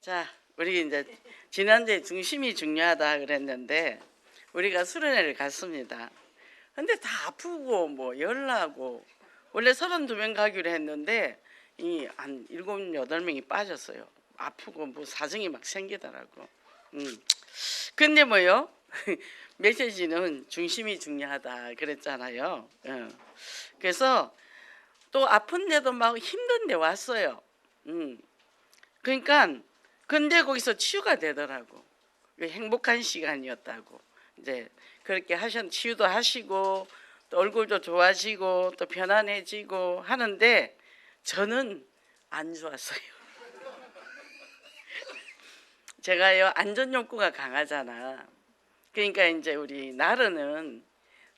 자, 우리 이제 지난주에 중심이 중요하다 그랬는데 우리가 수련회를 갔습니다. 근데 다 아프고 뭐 열나고 원래 32명 가기로 했는데 이 한 7, 8명이 빠졌어요. 아프고 뭐 사정이 막 생기더라고. 근데 뭐요? 메시지는 중심이 중요하다 그랬잖아요. 그래서 또 아픈데도 막 힘든데 왔어요. 그러니까 근데 거기서 치유가 되더라고. 행복한 시간이었다고. 이제 그렇게 치유도 하시고 또 얼굴도 좋아지고 또 편안해지고 하는데 저는 안 좋았어요. 제가요 안전 욕구가 강하잖아. 그러니까 이제 우리 나르는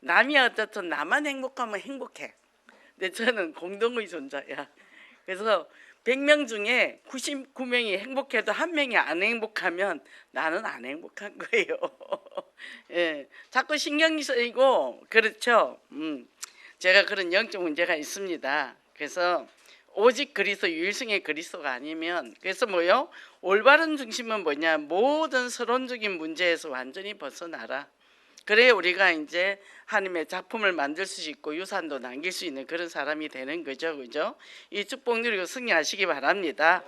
남이 어떻든 나만 행복하면 행복해. 근데 저는 공동의존자야. 그래서 100명 중에 99명이 행복해도 한 명이 안 행복하면 나는 안 행복한 거예요. 예, 자꾸 신경이 쓰이고 그렇죠. 제가 그런 영적 문제가 있습니다. 그래서 오직 그리스도 유일성의 그리스도가 아니면 그래서 뭐요? 올바른 중심은 뭐냐? 모든 서론적인 문제에서 완전히 벗어나라. 그래야 우리가 이제 하나님의 작품을 만들 수 있고 유산도 남길 수 있는 그런 사람이 되는 거죠, 그죠? 이 축복 누리고 승리하시기 바랍니다.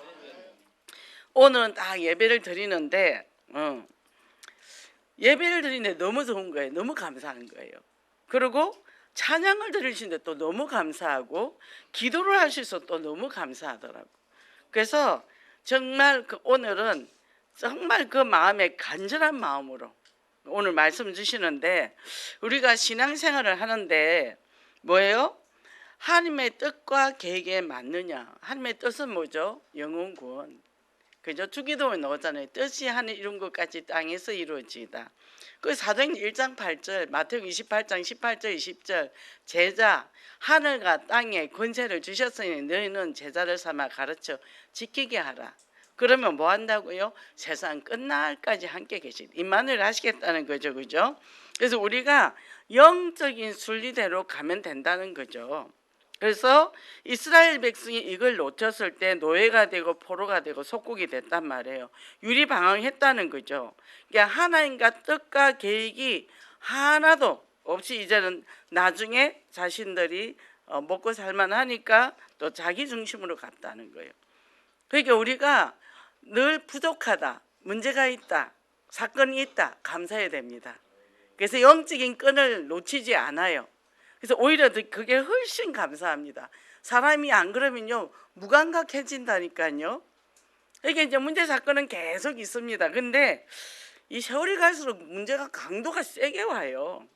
오늘은 딱 예배를 드리는데, 예배를 드리는데 너무 좋은 거예요. 너무 감사한 거예요. 그리고 찬양을 드리시는데 또 너무 감사하고 기도를 할 수 있어서 또 너무 감사하더라고. 그래서 정말 오늘은 정말 그 마음에 간절한 마음으로 오늘 말씀 주시는데 우리가 신앙생활을 하는데 뭐예요? 하나님의 뜻과 계획에 맞느냐? 하나님의 뜻은 뭐죠? 영혼 구원. 그죠? 주기도에 나오잖아요. 뜻이 하늘 이룬 것까지 땅에서 이루어지다. 그 사도행전 1장 8절, 마태복음 28장 18절 20절 제자 하늘과 땅에 권세를 주셨으니 너희는 제자를 삼아 가르쳐 지키게 하라. 그러면 뭐 한다고요? 세상 끝날까지 함께 계시 임마누엘 하시겠다는 거죠. 그죠? 그래서 우리가 영적인 순리대로 가면 된다는 거죠. 그래서 이스라엘 백성이 이걸 놓쳤을 때 노예가 되고 포로가 되고 속국이 됐단 말이에요. 유리방황했다는 거죠. 그러니까 하나님과 뜻과 계획이 하나도 없이 이제는 나중에 자신들이 먹고 살만하니까 또 자기 중심으로 갔다는 거예요. 그러니까 우리가 늘 부족하다, 문제가 있다, 사건이 있다 감사해야 됩니다. 그래서 영적인 끈을 놓치지 않아요. 그래서 오히려 그게 훨씬 감사합니다. 사람이 안 그러면요 무감각해진다니까요. 이게 이제 문제 사건은 계속 있습니다. 근데 이 세월이 갈수록 문제가 강도가 세게 와요.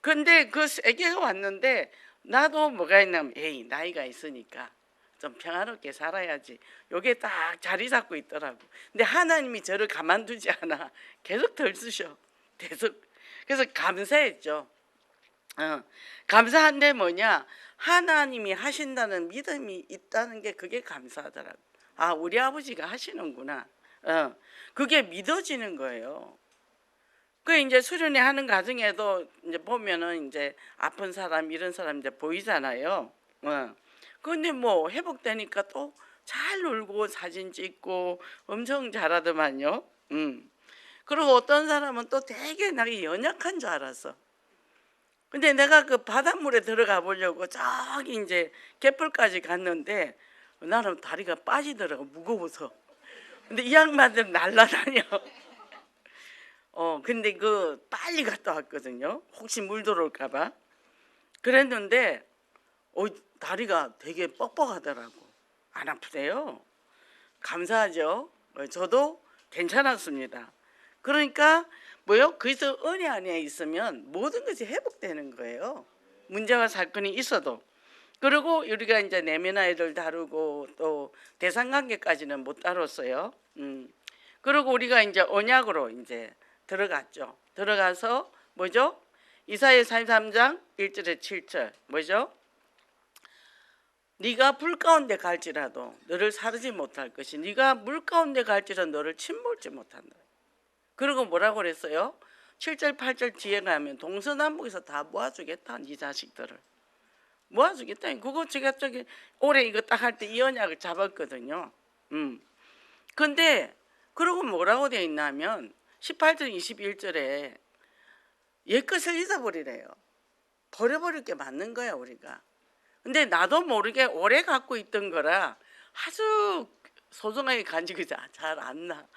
근데 그 세게 왔는데 나도 뭐가 있냐면 에이 나이가 있으니까 좀 평화롭게 살아야지. 요게 딱 자리 잡고 있더라고. 근데 하나님이 저를 가만두지 않아. 계속 덜 쓰셔. 계속. 그래서 감사했죠. 감사한데 뭐냐? 하나님이 하신다는 믿음이 있다는 게 그게 감사하더라고. 아, 우리 아버지가 하시는구나. 그게 믿어지는 거예요. 그 이제 수련회 하는 과정에도 이제 보면은 이제 아픈 사람 이런 사람 이제 보이잖아요. 근데 뭐 회복되니까 또 잘 놀고 사진 찍고 엄청 잘하더만요. 그리고 어떤 사람은 또 되게 나게 연약한 줄 알았어. 근데 내가 그 바닷물에 들어가 보려고 저기 이제 갯벌까지 갔는데 나는 다리가 빠지더라고 무거워서. 근데 이 양반들 날라다녀. 근데 그 빨리 갔다 왔거든요. 혹시 물 들어올까봐. 그랬는데 다리가 되게 뻑뻑하더라고. 안 아프대요. 감사하죠. 저도 괜찮았습니다. 그러니까 뭐요? 그래서 은혜 안에 있으면 모든 것이 회복되는 거예요. 문제와 사건이 있어도. 그리고 우리가 이제 내면 아이들 다루고 또 대상관계까지는 못 다뤘어요. 그리고 우리가 이제 언약으로 이제 들어갔죠. 들어가서 뭐죠? 이사야 43장 1절에 7절 뭐죠? 네가 불 가운데 갈지라도 너를 사르지 못할 것이 네가 물 가운데 갈지라도 너를 침몰지 못한다. 그리고 뭐라고 그랬어요? 7절 8절 뒤에 가면 동서남북에서 다 모아주겠다. 네 자식들을 모아주겠다. 그거 제가 올해 이거 딱 할 때 이 언약을 잡았거든요. 근데 그러고 뭐라고 돼 있냐면 18절 21절에 옛것을 잊어버리래요. 버려버릴 게 맞는 거야 우리가. 근데 나도 모르게 오래 갖고 있던 거라 아주 소중하게 간직이 잘 안 나.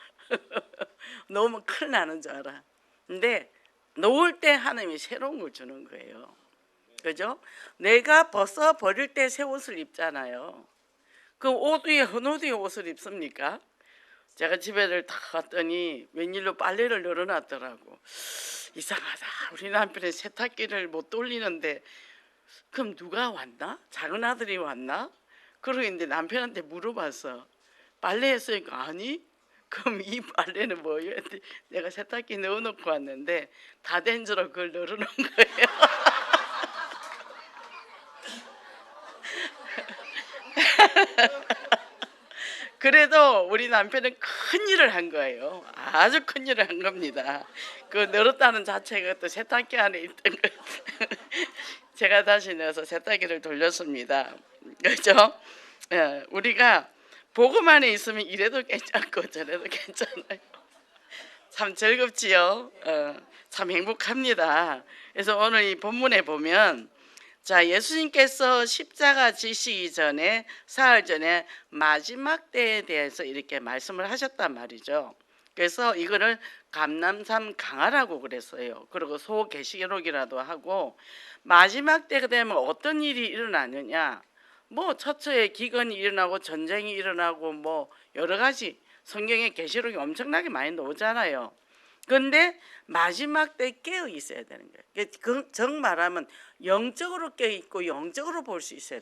너무 큰일 나는 줄 알아. 근데 놓을 때 하나님이 새로운 걸 주는 거예요. 그죠? 내가 벗어 버릴 때 새 옷을 입잖아요. 그 옷 위에 헌옷 위에 옷을 입습니까? 제가 집에를 다 갔더니 웬일로 빨래를 널어놨더라고. 이상하다. 우리 남편이 세탁기를 못 돌리는데 그럼 누가 왔나? 작은 아들이 왔나? 그러고 있는데 남편한테 물어봤어. 빨래했으니까 아니? 그럼 이 빨래는 뭐예요? 내가 세탁기 넣어놓고 왔는데 다 된 줄로 그걸 널어놓은 거예요. 그래도 우리 남편은 큰 일을 한 거예요. 아주 큰 일을 한 겁니다. 그 널었다는 자체가 또 세탁기 안에 있던 거. 제가 다시 넣어서 세탁기를 돌렸습니다. 그렇죠? 우리가 복음 안에 있으면 이래도 괜찮고 저래도 괜찮아요. 참 즐겁지요. 참 행복합니다. 그래서 오늘 이 본문에 보면 자, 예수님께서 십자가 지시기 전에 사흘 전에 마지막 때에 대해서 이렇게 말씀을 하셨단 말이죠. 그래서 이거를 감람산 강화라고 그랬어요. 그리고 소계시록이라도 하고 마지막 때가 되면 어떤 일이 일어나느냐? 뭐 처처에 기근이 일어나고 전쟁이 일어나고 뭐 여러 가지 성경에 계시록이 엄청나게 많이 나오잖아요. 그런데 마지막 때 깨어 있어야 되는 거예요. 정 말하면 영적으로 깨어 있고 영적으로 볼 수 있어야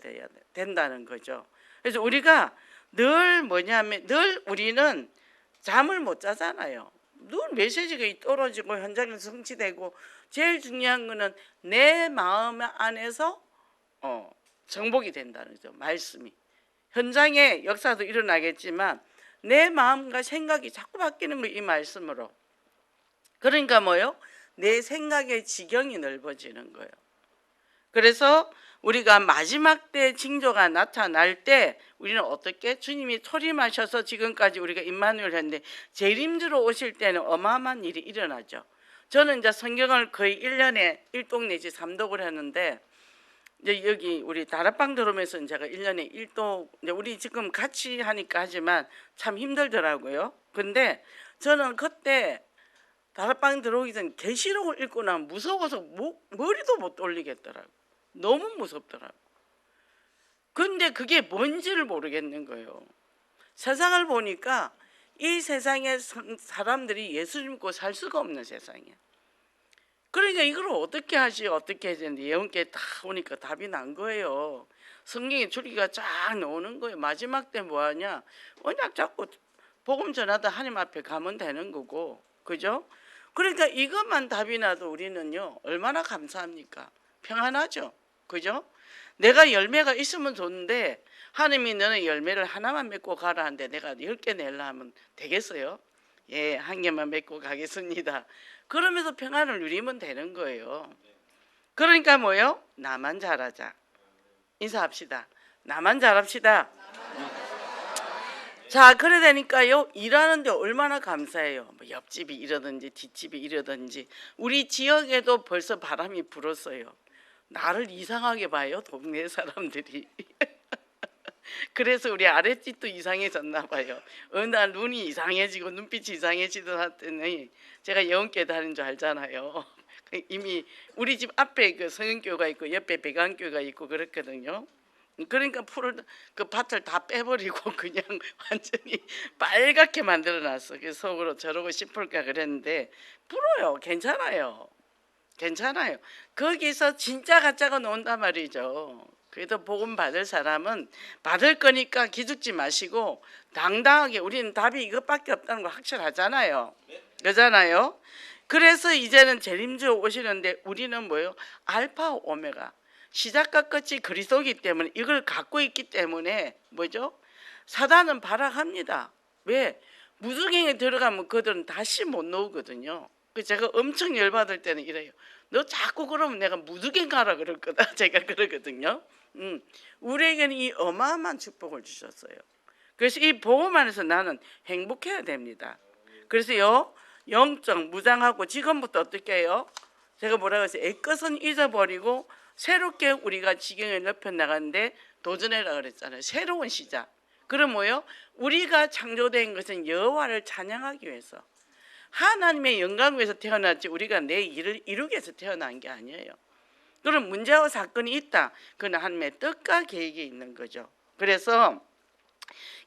된다는 거죠. 그래서 우리가 늘 뭐냐면 늘 우리는 잠을 못 자잖아요. 늘 메시지가 떨어지고 현장에서 성취되고 제일 중요한 거는 내 마음 안에서 정복이 된다는 거죠. 말씀이. 현장의 역사도 일어나겠지만 내 마음과 생각이 자꾸 바뀌는 거예요. 이 말씀으로. 그러니까 뭐요? 내 생각의 지경이 넓어지는 거예요. 그래서 우리가 마지막 때 징조가 나타날 때 우리는 어떻게 주님이 초림하셔서 지금까지 우리가 임마누엘 했는데 재림주로 오실 때는 어마어마한 일이 일어나죠. 저는 이제 성경을 거의 1년에 1독 내지 3독을 했는데 이제 여기 우리 다락방 들어오면서 제가 1년에 1독 이제 우리 지금 같이 하니까 하지만 참 힘들더라고요. 근데 저는 그때 다락방 들어오기 전 계시록을 읽고 나면 무서워서 머리도 못 돌리겠더라고. 너무 무섭더라고. 근데 그게 뭔지를 모르겠는 거예요. 세상을 보니까 이 세상에 사람들이 예수 믿고 살 수가 없는 세상이야. 그러니까 이걸 어떻게 하지 어떻게 해야 되는데 예언께 다 오니까 답이 난 거예요. 성경에 줄기가 쫙 나오는 거예요. 마지막 때 뭐하냐? 언약 잡고 복음 전하다 하나님 앞에 가면 되는 거고, 그죠? 그러니까 이것만 답이 나도 우리는요 얼마나 감사합니까? 평안하죠, 그죠? 내가 열매가 있으면 좋은데 하나님이 너는 열매를 하나만 맺고 가라 하는데 내가 10개 내려 하면 되겠어요? 예, 한 개만 맺고 가겠습니다. 그러면서 평안을 누리면 되는 거예요. 그러니까 뭐요? 나만 잘하자. 인사합시다. 나만 잘합시다. 자, 그래 되니까요 일하는데 얼마나 감사해요. 뭐 옆집이 이러든지 뒷집이 이러든지 우리 지역에도 벌써 바람이 불었어요. 나를 이상하게 봐요 동네 사람들이. 그래서 우리 아랫집도 이상해졌나 봐요. 어느 날 눈이 이상해지고 눈빛이 이상해지더니 제가 예언께 다닌 줄 알잖아요. 이미 우리 집 앞에 그 성현교가 있고 옆에 백안교가 있고 그렇거든요. 그러니까 그 밭을 다 빼버리고 그냥 완전히 빨갛게 만들어놨어. 그래서 속으로 저러고 싶을까 그랬는데 불어요. 괜찮아요. 괜찮아요. 거기서 진짜 가짜가 나온단 말이죠. 그래도 복음 받을 사람은 받을 거니까 기죽지 마시고 당당하게 우리는 답이 이것밖에 없다는 거 확실하잖아요. 그러잖아요. 그래서 이제는 재림주 오시는데 우리는 뭐예요? 알파 오메가. 시작과 끝이 그리스도이기 때문에 이걸 갖고 있기 때문에 뭐죠? 사단은 발악합니다. 왜? 무속행에 들어가면 그들은 다시 못 나오거든요. 제가 엄청 열받을 때는 이래요. 너 자꾸 그러면 내가 무속행 가라 그럴 거다. 제가 그러거든요. 우리에게는 이 어마어마한 축복을 주셨어요. 그래서 이 복음 안에서 나는 행복해야 됩니다. 그래서요, 영적 무장하고 지금부터 어떻게 해요? 제가 뭐라고 했어요? 옛것은 잊어버리고 새롭게 우리가 지경을 넓혀 나가는데 도전해라 그랬잖아요. 새로운 시작. 그럼 뭐요? 우리가 창조된 것은 여호와를 찬양하기 위해서, 하나님의 영광을 위해서 태어났지 우리가 내 일을 이루기 위해서 태어난 게 아니에요. 그럼 문제와 사건이 있다. 그건 하나님의 뜻과 계획이 있는 거죠. 그래서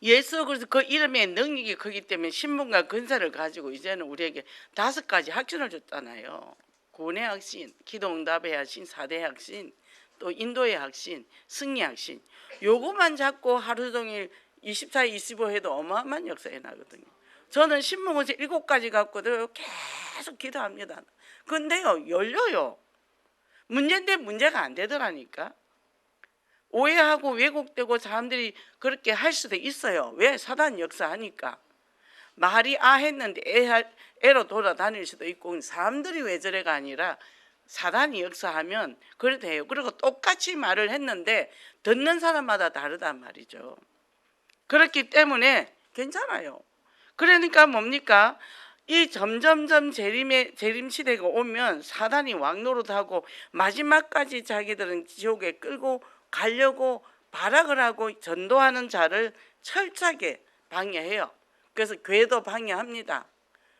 예수 그리스도 그 이름의 능력이 크기 때문에 신분과 근사를 가지고 이제는 우리에게 5가지 확신을 줬잖아요. 구원의 확신, 기도응답의 확신, 사대의 확신, 또 인도의 확신, 승리의 확신. 요거만 잡고 하루 종일 24, 25 해도 어마어마한 역사에 나거든요. 저는 신문고시 7가지 갖고도 계속 기도합니다. 근데요, 열려요. 문제인데 문제가 안 되더라니까. 오해하고 왜곡되고 사람들이 그렇게 할 수도 있어요. 왜? 사단 역사하니까. 말이 아 했는데 애로 돌아다닐 수도 있고, 사람들이 왜 저래가 아니라 사단이 역사하면 그래도 해요. 그리고 똑같이 말을 했는데 듣는 사람마다 다르단 말이죠. 그렇기 때문에 괜찮아요. 그러니까 뭡니까? 이 점점점 재림 시대가 오면 사단이 왕노릇하고 마지막까지 자기들은 지옥에 끌고 가려고 발악을 하고 전도하는 자를 철저하게 방해해요. 그래서 교회도 방해합니다.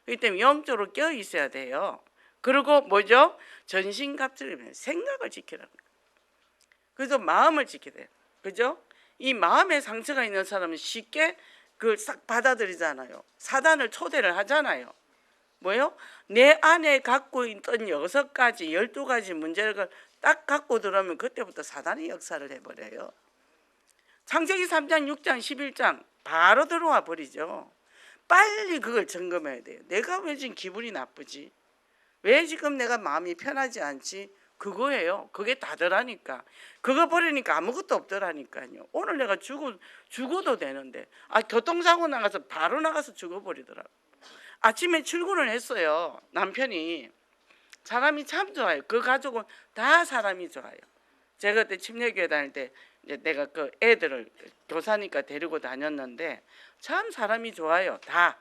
그렇기 때문에 영적으로 껴 있어야 돼요. 그리고 뭐죠? 전신갑주를 생각을 지키라는 거예요. 그래서 마음을 지켜야 돼요. 그죠? 이 마음에 상처가 있는 사람은 쉽게 그걸 싹 받아들이잖아요. 사단을 초대를 하잖아요. 뭐요? 내 안에 갖고 있던 6가지, 12가지 문제를 딱 갖고 들어오면 그때부터 사단이 역사를 해버려요. 창세기 3장, 6장, 11장 바로 들어와 버리죠. 빨리 그걸 점검해야 돼요. 내가 왜 지금 기분이 나쁘지? 왜 지금 내가 마음이 편하지 않지? 그거예요. 그게 다더라니까. 그거 버리니까 아무것도 없더라니까요. 오늘 내가 죽어도 되는데, 교통사고 나가서 바로 나가서 죽어버리더라고. 아침에 출근을 했어요. 남편이. 사람이 참 좋아요. 그 가족은 다 사람이 좋아요. 제가 그때 침례교회 다닐 때 이제 내가 그 애들을 교사니까 데리고 다녔는데 참 사람이 좋아요. 다.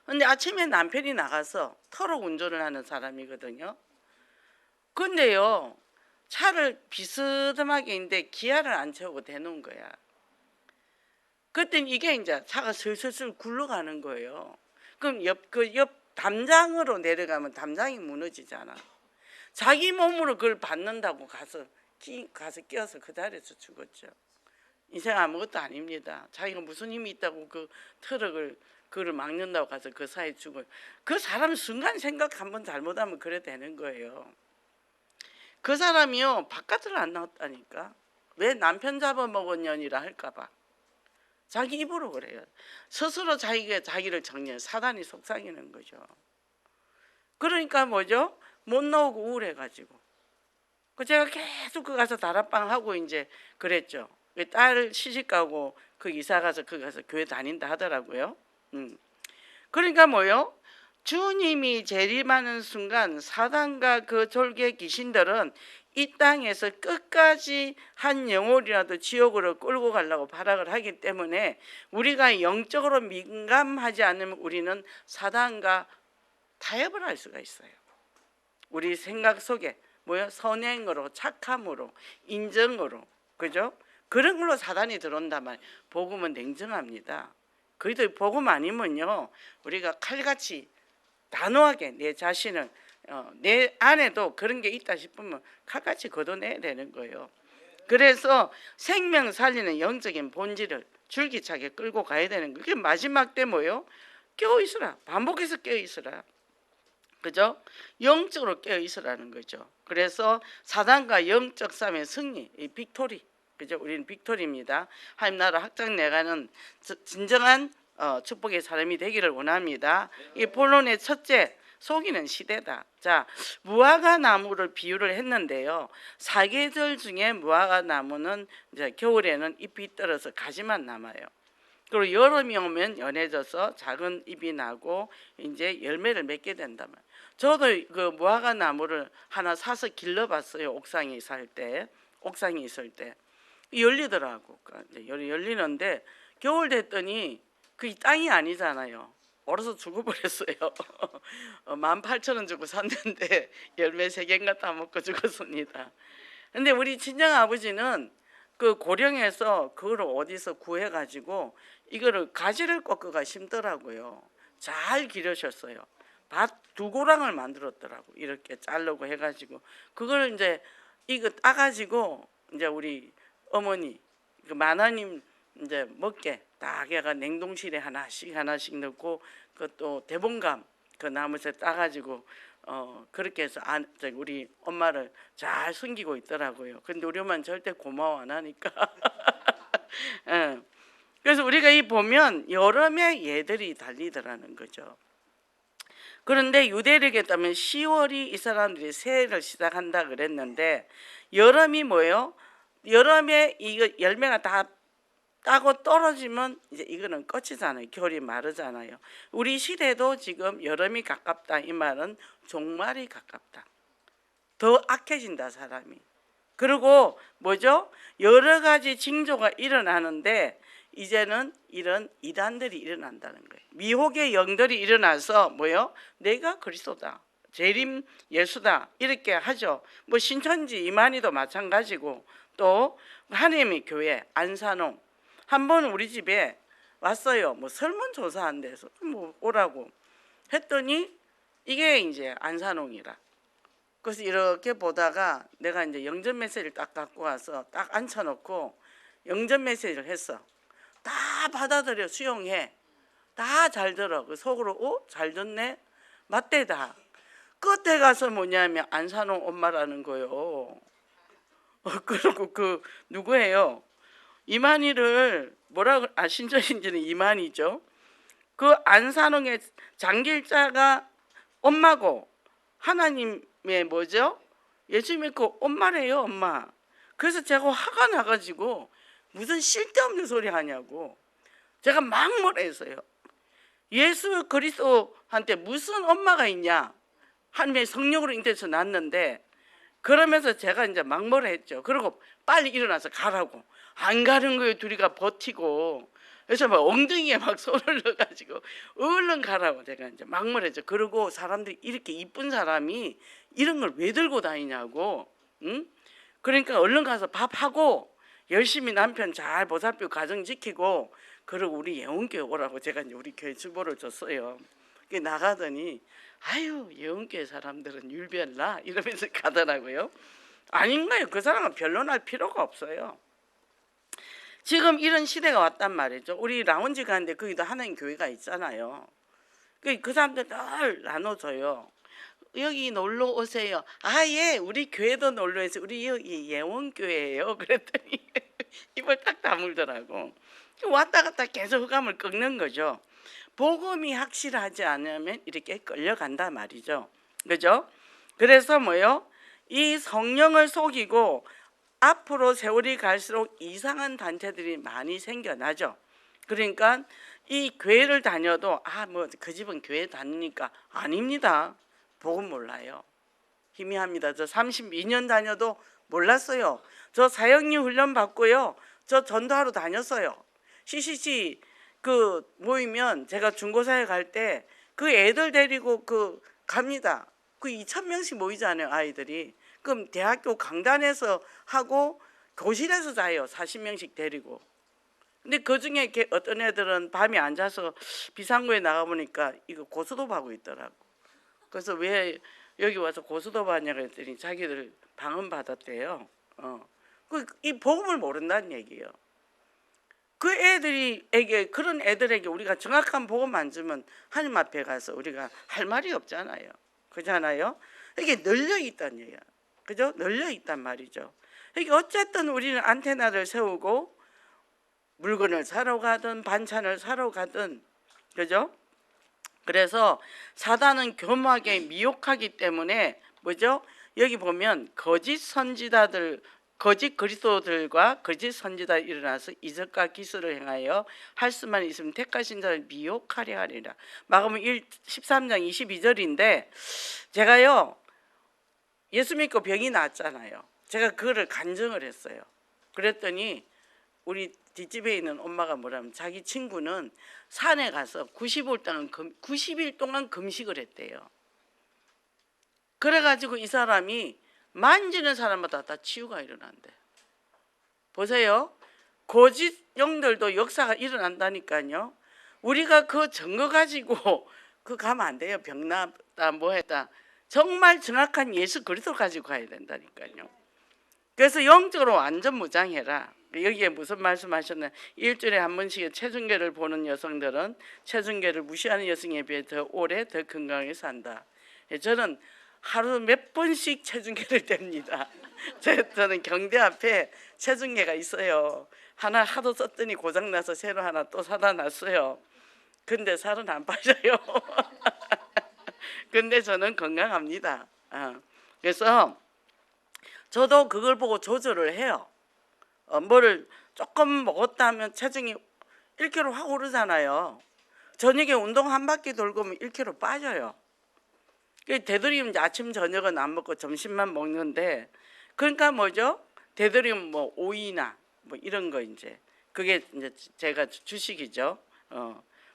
근데 아침에 남편이 나가서 트럭 운전을 하는 사람이거든요. 근데요, 차를 비스듬하게 있는데 기아를 안 채우고 대놓은 거야. 그랬더니 이게 이제 차가 슬슬슬 굴러가는 거예요. 그럼 옆 담장으로 내려가면 담장이 무너지잖아. 자기 몸으로 그걸 받는다고 가서 끼어서 그 자리에서 죽었죠. 인생 아무것도 아닙니다. 자기가 무슨 힘이 있다고 그 트럭을 그를 막는다고 가서 그 사이에 죽어요. 그 사람 순간 생각 한번 잘못하면 그래 되는 거예요. 그 사람이요, 바깥으로 안 나왔다니까. 왜 남편 잡아먹었냐니라 할까봐. 자기 입으로 그래요. 스스로 자기를 정리해. 사단이 속삭이는 거죠. 그러니까 뭐죠? 못 나오고 우울해가지고. 제가 계속 그 가서 다락방 하고 이제 그랬죠. 딸 시집가고 그 이사 가서 그 가서 교회 다닌다 하더라고요. 그러니까 뭐요? 주님이 재림하는 순간 사단과 그 졸개 귀신들은 이 땅에서 끝까지 한 영혼이라도 지옥으로 끌고 가려고 발악을 하기 때문에 우리가 영적으로 민감하지 않으면 우리는 사단과 타협을 할 수가 있어요. 우리 생각 속에 뭐요? 선행으로, 착함으로, 인정으로, 그죠? 그런 걸로 사단이 들어온다면 복음은 냉정합니다. 그래도 복음 아니면요, 우리가 칼같이 단호하게 내 자신을 내 안에도 그런 게 있다 싶으면 칼같이 걷어내야 되는 거예요. 그래서 생명 살리는 영적인 본질을 줄기차게 끌고 가야 되는 거예요. 그게 마지막 때 뭐요? 깨어있으라. 반복해서 깨어있으라. 그죠? 영적으로 깨어있으라는 거죠. 그래서 사단과 영적 싸움의 승리, 이 빅토리. 그죠? 우리는 빅토리입니다. 하나님 나라 확장 내가는 진정한 축복의 사람이 되기를 원합니다. 이 본론의 첫째, 속이는 시대다. 자, 무화과 나무를 비유를 했는데요. 사계절 중에 무화과 나무는 이제 겨울에는 잎이 떨어서 가지만 남아요. 그리고 여름이 오면 연해져서 작은 잎이 나고 이제 열매를 맺게 된다면. 저도 그 무화과 나무를 하나 사서 길러봤어요. 옥상에 있을 때 열리더라고. 열리는데 겨울 됐더니 그 땅이 아니잖아요. 얼어서 죽어버렸어요. 18,000원 주고 샀는데 열매 3개인가 따먹고 죽었습니다. 근데 우리 친정 아버지는 그 고령에서 그걸 어디서 구해가지고 이거를 가지를 꺾어가 심더라고요. 잘 기르셨어요. 밭 2고랑을 만들었더라고. 이렇게 자르고 해가지고 그걸 이제 이거 따가지고 이제 우리 어머니 그 만화님 이제 먹게 딱 해가 냉동실에 하나씩 넣고 그또 대봉감 그 나무새 따가지고 그렇게 해서 우리 엄마를 잘 숨기고 있더라고요. 근데 우리 엄마는 절대 고마워 안 하니까. 예. 그래서 우리가 이 보면 여름에 얘들이 달리더라는 거죠. 그런데 유대력에 따르면 10월이 이 사람들이 새해를 시작한다 그랬는데 여름이 뭐예요? 여름에 이거 열매가 다 따고 떨어지면 이제 이거는 끝이잖아요. 겨울이 마르잖아요. 우리 시대도 지금 여름이 가깝다 이 말은 종말이 가깝다. 더 악해진다 사람이. 그리고 뭐죠? 여러 가지 징조가 일어나는데 이제는 이런 이단들이 일어난다는 거예요. 미혹의 영들이 일어나서 뭐요? 내가 그리스도다. 재림 예수다. 이렇게 하죠. 뭐 신천지 이만희도 마찬가지고 또 하나님의 교회 안산홍 한번 우리 집에 왔어요. 뭐 설문조사한 데서 뭐 오라고 했더니 이게 이제 안산홍이라. 그래서 이렇게 보다가 내가 이제 영전 메시지를 딱 갖고 와서 딱 앉혀놓고 영전 메시지를 했어. 다 받아들여 수용해. 다 잘 들어. 그 속으로 잘 듣네. 맞대다. 끝에 가서 뭐냐면 안산홍 엄마라는 거요. 그리고 그 누구예요? 이만희를 뭐라고 신천인지는 이만희죠. 그 안산홍의 장길자가 엄마고 하나님의 뭐죠? 예수 믿고 엄마래요 엄마. 그래서 제가 화가 나가지고 무슨 쓸데없는 소리 하냐고 제가 막 뭐랬어요. 예수 그리스도한테 무슨 엄마가 있냐. 하나님의 성령으로 잉태해서 낳았는데 그러면서 제가 이제 막 뭐라 했죠. 그리고 빨리 일어나서 가라고. 안 가는 거예요. 둘이가 버티고. 그래서 막 엉덩이에 막 손을 넣어가지고 얼른 가라고 제가 이제 막 말했죠. 그리고 사람들이 이렇게 이쁜 사람이 이런 걸 왜 들고 다니냐고. 응? 그러니까 얼른 가서 밥하고 열심히 남편 잘 보살피고 가정 지키고 그리고 우리 예원교회 오라고 제가 이제 우리 교회 주보를 줬어요. 나가더니 아유 예원교회 사람들은 율별나 이러면서 가더라고요. 아닌가요? 그 사람은 변론할 필요가 없어요. 지금 이런 시대가 왔단 말이죠. 우리 라운지 가는데 거기도 하나님 교회가 있잖아요. 그 사람들 늘 나눠줘요. 여기 놀러 오세요. 아 예, 우리 교회도 놀러 오세요. 우리 여기 예원교회예요. 그랬더니 입을 딱 다물더라고. 왔다 갔다 계속 흑암을 꺾는 거죠. 복음이 확실하지 않으면 이렇게 끌려간단 말이죠. 그죠? 그래서 뭐요? 이 성령을 속이고 앞으로 세월이 갈수록 이상한 단체들이 많이 생겨나죠. 그러니까 이 교회를 다녀도 뭐 그 집은 교회 다니니까 아닙니다. 복음 몰라요. 희미합니다. 저 32년 다녀도 몰랐어요. 저 사역류 훈련 받고요. 저 전도하러 다녔어요. CCC 그 모이면 제가 중고사에 갈 때 그 애들 데리고 그 갑니다. 그 2,000명씩 모이잖아요, 아이들이. 그럼 대학교 강단에서 하고 교실에서 자요. 40명씩 데리고. 근데 그중에 어떤 애들은 밤에 앉아서 비상구에 나가보니까 이거 고스톱 하고 있더라고. 그래서 왜 여기 와서 고스톱 하냐고 했더니 자기들 방언 받았대요. 이 복음을 모른다는 얘기예요. 그 애들에게 그런 애들에게 우리가 정확한 복음 안 주면 하나님 앞에 가서 우리가 할 말이 없잖아요. 그렇잖아요. 이게 널려 있다는 얘기야. 그죠? 널려 있단 말이죠. 이게 어쨌든 우리는 안테나를 세우고 물건을 사러 가든 반찬을 사러 가든 그죠? 그래서 사단은 교묘하게 미혹하기 때문에 뭐죠? 여기 보면 거짓 선지자들 거짓 그리스도들과 거짓 선지자가 일어나서 이적과 기술을 행하여 할 수만 있으면 택하신 자를 미혹하려 하리라. 마가복음 13장 22절인데 제가요 예수 믿고 병이 났잖아요. 제가 그거를 간증을 했어요. 그랬더니 우리 뒷집에 있는 엄마가 뭐라면 자기 친구는 산에 가서 90일 동안 금식을 했대요. 그래가지고 이 사람이 만지는 사람마다 다 치유가 일어난대. 보세요. 거짓 영들도 역사가 일어난다니까요. 우리가 그 증거 가지고 그 가면 안 돼요. 병났다 뭐 했다. 정말 정확한 예수 그리스도 가지고 가야 된다니까요. 그래서 영적으로 완전 무장해라. 여기에 무슨 말씀하셨나? 일주일에 한 번씩 체중계를 보는 여성들은 체중계를 무시하는 여성에 비해 더 오래 더 건강하게 산다. 저는 하루 몇 번씩 체중계를 댑니다. 저는 경대 앞에 체중계가 있어요. 하나 하도 썼더니 고장나서 새로 하나 또 사다 놨어요. 근데 살은 안 빠져요. 근데 저는 건강합니다. 그래서 저도 그걸 보고 조절을 해요. 뭐를 조금 먹었다 하면 체중이 1kg 확 오르잖아요. 저녁에 운동 한 바퀴 돌고 오면 1kg 빠져요. 되도록이면 아침 저녁은 안 먹고 점심만 먹는데, 그러니까 뭐죠? 되도록이면 뭐 오이나 뭐 이런 거 이제 그게 이제 제가 주식이죠.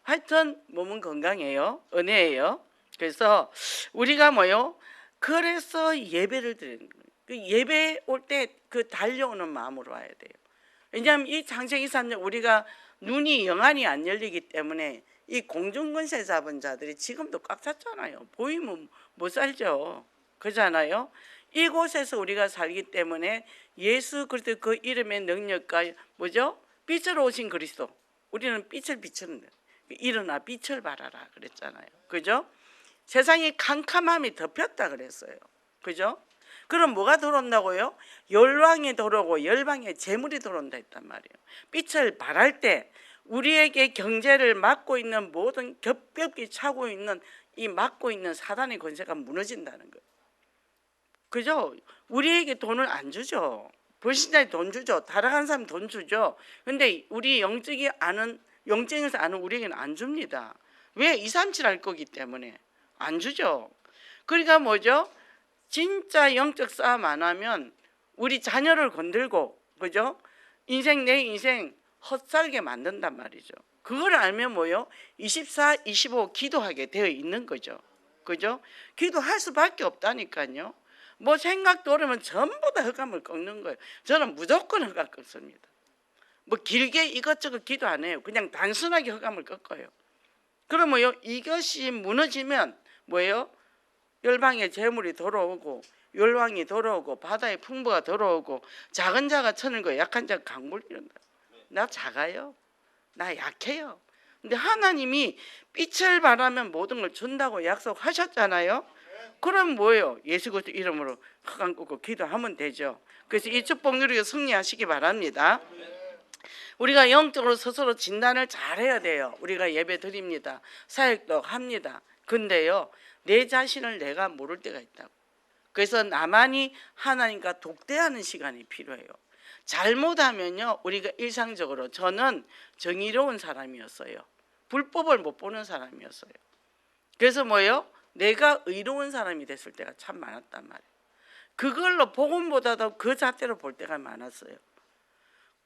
하여튼 몸은 건강해요. 은혜예요. 그래서 우리가 뭐요? 그래서 예배를 드리는 거예요. 그 예배 올 때 그 달려오는 마음으로 와야 돼요. 왜냐하면 이 창세기 3년 우리가 눈이 영안이 안 열리기 때문에 이 공중권세 잡은 자들이 지금도 꽉 찼잖아요. 보이면 못 살죠. 그렇잖아요. 이곳에서 우리가 살기 때문에 예수 그리스도 그 이름의 능력과 뭐죠? 빛으로 오신 그리스도. 우리는 빛을 비추는 거예요. 일어나 빛을 발하라 그랬잖아요. 그죠? 세상이 캄캄함이 덮였다 그랬어요. 그죠? 그럼 뭐가 들어온다고요? 열왕이 들어오고 열방의 재물이 들어온다 했단 말이에요. 빛을 발할 때 우리에게 경제를 막고 있는 모든 겹겹이 차고 있는 이 막고 있는 사단의 권세가 무너진다는 거예요. 그죠? 우리에게 돈을 안 주죠. 불신자에 돈 주죠. 타락한 사람 돈 주죠. 근데 우리 영적에서 아는 우리에게는 안 줍니다. 왜? 237 할 거기 때문에 안 주죠. 그러니까 뭐죠? 진짜 영적 싸움 안 하면 우리 자녀를 건들고, 그죠? 내 인생 헛살게 만든단 말이죠. 그걸 알면 뭐요? 24, 25 기도하게 되어 있는 거죠. 그죠? 기도할 수밖에 없다니까요. 뭐 생각도 어려면 전부 다 흑암을 꺾는 거예요. 저는 무조건 흑암 꺾습니다. 뭐 길게 이것저것 기도 안 해요. 그냥 단순하게 흑암을 꺾어요. 그러면요, 이것이 무너지면 뭐예요? 열방의 재물이 돌아오고 열왕이 돌아오고 바다의 풍부가 돌아오고 작은 자가 쳐는 거예요. 약한 자가 강물 이런다. 나 작아요. 나 약해요. 근데 하나님이 빛을 발하면 모든 걸 준다고 약속하셨잖아요. 그럼 뭐예요? 예수 그리스도 이름으로 흑암 꺾고 기도하면 되죠. 그래서 이 축복 누리고 승리하시기 바랍니다. 우리가 영적으로 스스로 진단을 잘 해야 돼요. 우리가 예배 드립니다. 사역도 합니다. 근데요, 내 자신을 내가 모를 때가 있다고. 그래서 나만이 하나님과 독대하는 시간이 필요해요. 잘못하면요, 우리가 일상적으로, 저는 정의로운 사람이었어요. 불법을 못 보는 사람이었어요. 그래서 뭐예요? 내가 의로운 사람이 됐을 때가 참 많았단 말이에요. 그걸로 복음보다도 그 잣대로 볼 때가 많았어요.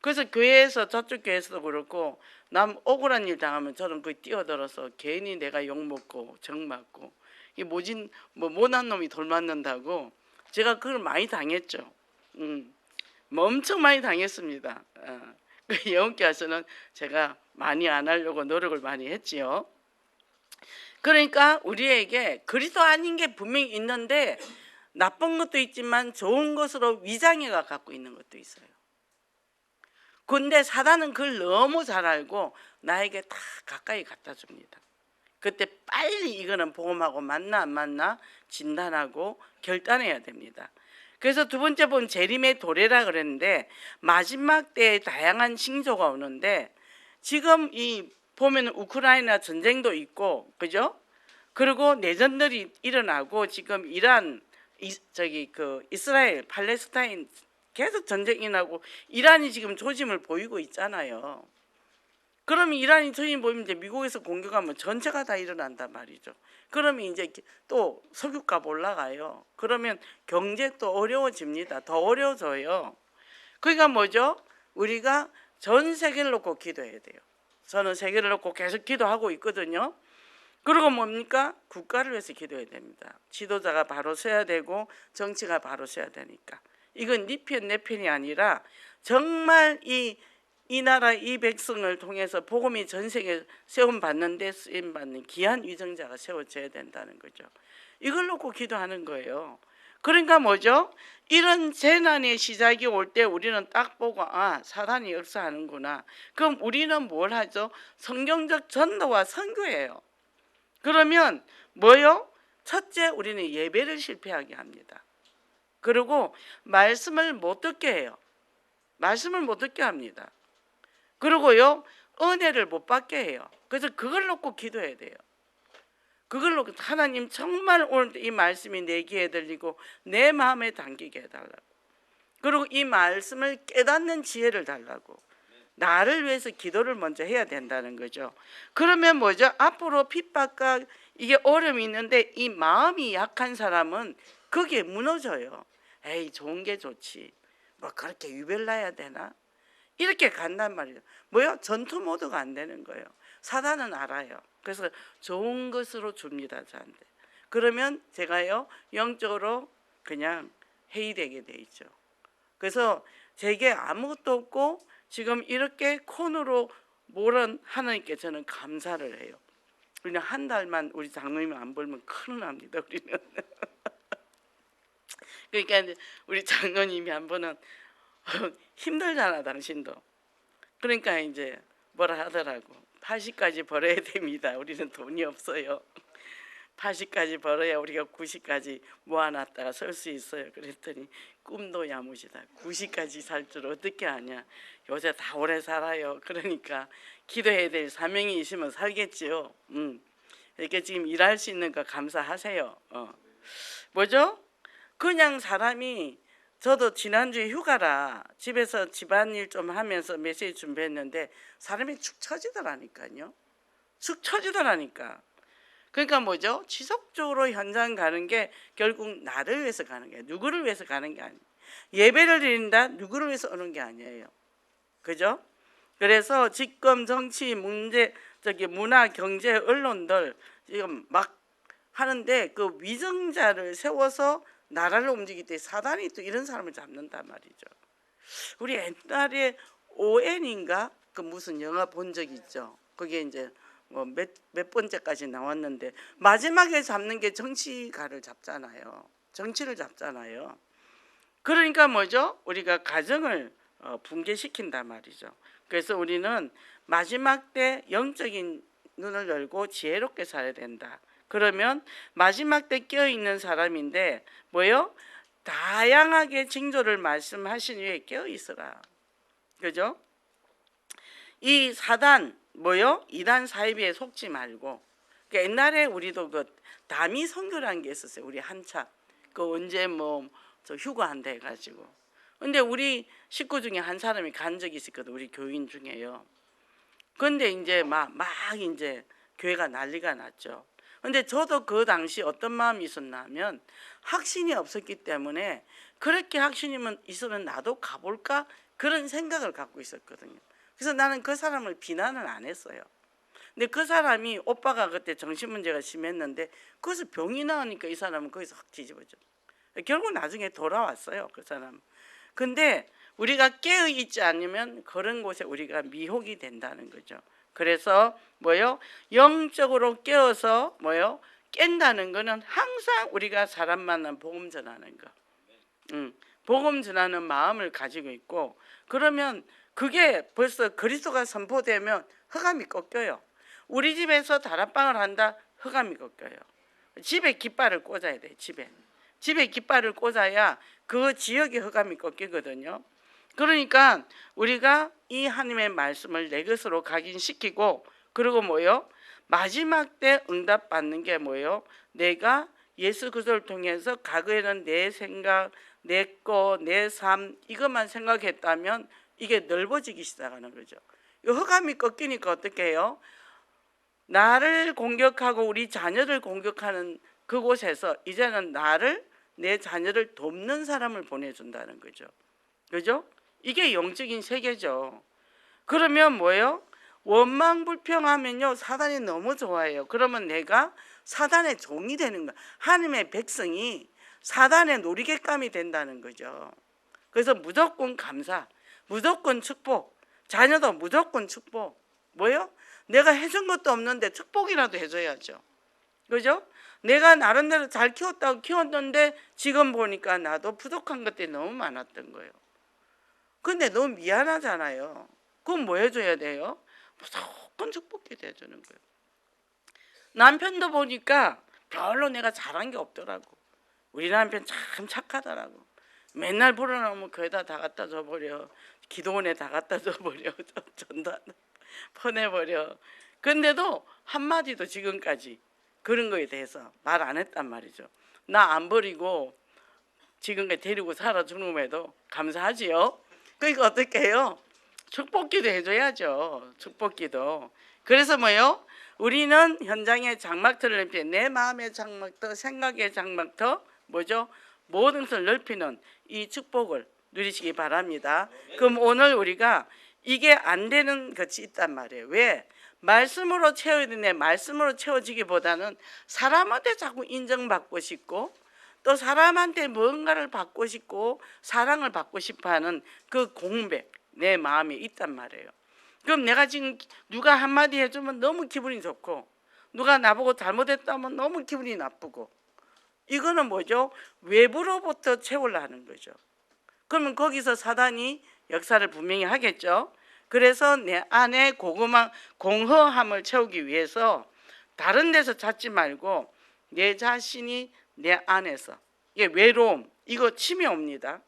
그래서 교회에서, 저쪽 교회에서도 그렇고 남 억울한 일 당하면 저는 거의 뛰어들어서 괜히 내가 욕먹고 정맞고 이 모진 뭐 못난 놈이 돌 맞는다고 제가 그걸 많이 당했죠. 뭐 엄청 많이 당했습니다. 그 영교에서는 제가 많이 안 하려고 노력을 많이 했지요. 그러니까 우리에게 그리스도 아닌 게 분명히 있는데 나쁜 것도 있지만 좋은 것으로 위장해가 갖고 있는 것도 있어요. 근데 사단은 그걸 너무 잘 알고 나에게 다 가까이 갖다 줍니다. 그때 빨리 이거는 복음하고 맞나 안 맞나 진단하고 결단해야 됩니다. 그래서 두 번째 본 재림의 도래라 그랬는데 마지막 때에 다양한 징조가 오는데 지금 이 보면 우크라이나 전쟁도 있고, 그죠? 그리고 내전들이 일어나고 지금 이란 이스라엘 팔레스타인 계속 전쟁이 나고 이란이 지금 조짐을 보이고 있잖아요. 그러면 이란이 조짐 보이면 이제 미국에서 공격하면 전체가 다 일어난단 말이죠. 그러면 이제 또 석유값 올라가요. 그러면 경제 또 어려워집니다. 더 어려워져요. 그러니까 뭐죠? 우리가 전 세계를 놓고 기도해야 돼요. 저는 세계를 놓고 계속 기도하고 있거든요. 그리고 뭡니까? 국가를 위해서 기도해야 됩니다. 지도자가 바로 서야 되고 정치가 바로 서야 되니까. 이건 네 편 내 편이 아니라 정말 이 나라 이 백성을 통해서 복음이 전 세계에 세움받는데 쓰임받는 귀한 위정자가 세워져야 된다는 거죠. 이걸 놓고 기도하는 거예요. 그러니까 뭐죠? 이런 재난의 시작이 올 때 우리는 딱 보고 사단이 역사하는구나. 그럼 우리는 뭘 하죠? 성경적 전도와 선교예요. 그러면 뭐요? 첫째, 우리는 예배를 실패하게 합니다. 그리고 말씀을 못 듣게 해요. 말씀을 못 듣게 합니다. 그리고요, 은혜를 못 받게 해요. 그래서 그걸 놓고 기도해야 돼요. 그걸 놓고 하나님 정말 오늘 이 말씀이 내 귀에 들리고 내 마음에 담기게 해달라고. 그리고 이 말씀을 깨닫는 지혜를 달라고. 나를 위해서 기도를 먼저 해야 된다는 거죠. 그러면 뭐죠? 앞으로 핍박과 이게 어려움이 있는데 이 마음이 약한 사람은 거기에 무너져요. 에이, 좋은 게 좋지. 뭐 그렇게 유별나야 되나? 이렇게 간단 말이에요. 뭐요? 전투 모드가 안 되는 거예요. 사단은 알아요. 그래서 좋은 것으로 줍니다, 저한테. 그러면 제가요, 영적으로 그냥 해이되게 돼 있죠. 그래서 제게 아무것도 없고 지금 이렇게 콘으로 모른 하나님께 저는 감사를 해요. 우리는 한 달만 우리 장로님 안 벌면 큰일 납니다, 우리는. 그러니까 이제 우리 장로님이 한 번은 힘들잖아, 당신도. 그러니까 이제 뭐라 하더라고. 80까지 벌어야 됩니다. 우리는 돈이 없어요. 80까지 벌어야 우리가 90까지 모아놨다가 설 수 있어요. 그랬더니 꿈도 야무지다. 90까지 살 줄 어떻게 아냐. 요새 다 오래 살아요. 그러니까 기도해야 될 사명이 있으면 살겠지요. 이렇게 지금 일할 수 있는 거 감사하세요. 뭐죠? 그냥 사람이, 저도 지난주에 휴가라 집에서 집안일 좀 하면서 메시지 준비했는데 사람이 축 처지더라니까요. 축 처지더라니까. 그러니까 뭐죠? 지속적으로 현장 가는 게 결국 나를 위해서 가는 게, 누구를 위해서 가는 게 아니에요. 예배를 드린다, 누구를 위해서 오는 게 아니에요. 그죠? 그래서 집권 정치 문제, 문화, 경제, 언론들 지금 막 하는데 그 위정자를 세워서 나라를 움직일 때 사단이 또 이런 사람을 잡는단 말이죠. 우리 옛날에 ON인가 그 무슨 영화 본 적 있죠. 그게 이제 뭐 몇 번째까지 나왔는데 마지막에 잡는 게 정치가를 잡잖아요. 정치를 잡잖아요. 그러니까 뭐죠? 우리가 가정을 붕괴시킨단 말이죠. 그래서 우리는 마지막 때 영적인 눈을 열고 지혜롭게 살아야 된다. 그러면 마지막 때 깨어있는 사람인데 뭐요? 다양하게 징조를 말씀하신 후에 깨어있어라. 그죠? 이 사단 뭐요? 이단 사이비에 속지 말고. 그러니까 옛날에 우리도 그 다미 선교라는 게 있었어요. 우리 한참 그 언제 뭐 저 휴가한다 해가지고. 근데 우리 식구 중에 한 사람이 간 적이 있었거든. 우리 교인 중에요. 근데 이제 막 이제 교회가 난리가 났죠. 근데 저도 그 당시 어떤 마음이 있었냐면 확신이 없었기 때문에 그렇게 확신이 있으면 나도 가볼까 그런 생각을 갖고 있었거든요. 그래서 나는 그 사람을 비난을 안 했어요. 근데 그 사람이, 오빠가 그때 정신문제가 심했는데 거기서 병이 나으니까 이 사람은 거기서 확 뒤집어져. 결국 나중에 돌아왔어요, 그 사람. 근데 우리가 깨어있지 않으면 그런 곳에 우리가 미혹이 된다는 거죠. 그래서 뭐요? 영적으로 깨어서 뭐요? 깬다는 거는 항상 우리가 사람 만나면 복음 전하는 거. 복음 전하는 마음을 가지고 있고, 그러면 그게 벌써 그리스도가 선포되면 흑암이 꺾여요. 우리 집에서 다락방을 한다, 흑암이 꺾여요. 집에 깃발을 꽂아야 돼. 집에 깃발을 꽂아야 그 지역의 흑암이 꺾이거든요. 그러니까 우리가 이 하나님의 말씀을 내 것으로 각인시키고, 그리고 뭐요? 마지막 때 응답받는 게 뭐요? 내가 예수 그리스도를 통해서 과거에는 내 생각, 내 거, 내 삶 이것만 생각했다면 이게 넓어지기 시작하는 거죠. 이 흑암이 꺾이니까 어떻게 해요? 나를 공격하고 우리 자녀를 공격하는 그곳에서 이제는 내 자녀를 돕는 사람을 보내준다는 거죠. 그죠? 이게 영적인 세계죠. 그러면 뭐예요? 원망불평하면요 사단이 너무 좋아해요. 그러면 내가 사단의 종이 되는 거야. 하나님의 백성이 사단의 놀이객감이 된다는 거죠. 그래서 무조건 감사, 무조건 축복, 자녀도 무조건 축복. 뭐요? 내가 해준 것도 없는데 축복이라도 해줘야죠. 그죠? 내가 나름대로 잘 키웠다고 키웠는데 지금 보니까 나도 부족한 것들이 너무 많았던 거예요. 근데 너무 미안하잖아요. 그럼 뭐 해줘야 돼요? 무조건 축복기도 해주는 거예요. 남편도 보니까 별로 내가 잘한 게 없더라고. 우리 남편 참 착하더라고. 맨날 불어나오면 교회다 다 갖다 줘버려. 기도원에 다 갖다 줘버려. 전도 보내버려. 근데도 한마디도 지금까지 그런 거에 대해서 말 안 했단 말이죠. 나 안 버리고 지금까지 데리고 살아주는에도 감사하지요. 그러니까 어떻게 해요? 축복기도 해줘야죠. 축복기도. 그래서 뭐요? 우리는 현장의 장막터를 넓히 내 마음의 장막터, 생각의 장막터 뭐죠? 모든 것을 넓히는 이 축복을 누리시기 바랍니다. 그럼 오늘 우리가 이게 안 되는 것이 있단 말이에요. 왜? 말씀으로 채워야 되는데 말씀으로 채워지기보다는 사람한테 자꾸 인정받고 싶고 또 사람한테 뭔가를 받고 싶고 사랑을 받고 싶어하는 그 공백 내 마음에 있단 말이에요. 그럼 내가 지금 누가 한마디 해주면 너무 기분이 좋고 누가 나보고 잘못했다면 너무 기분이 나쁘고 이거는 뭐죠? 외부로부터 채우려 하는 거죠. 그러면 거기서 사단이 역사를 분명히 하겠죠. 그래서 내 안에 고구마 공허함을 채우기 위해서 다른 데서 찾지 말고 내 자신이 내 안에서 이게 외로움 이거 치매 옵니다.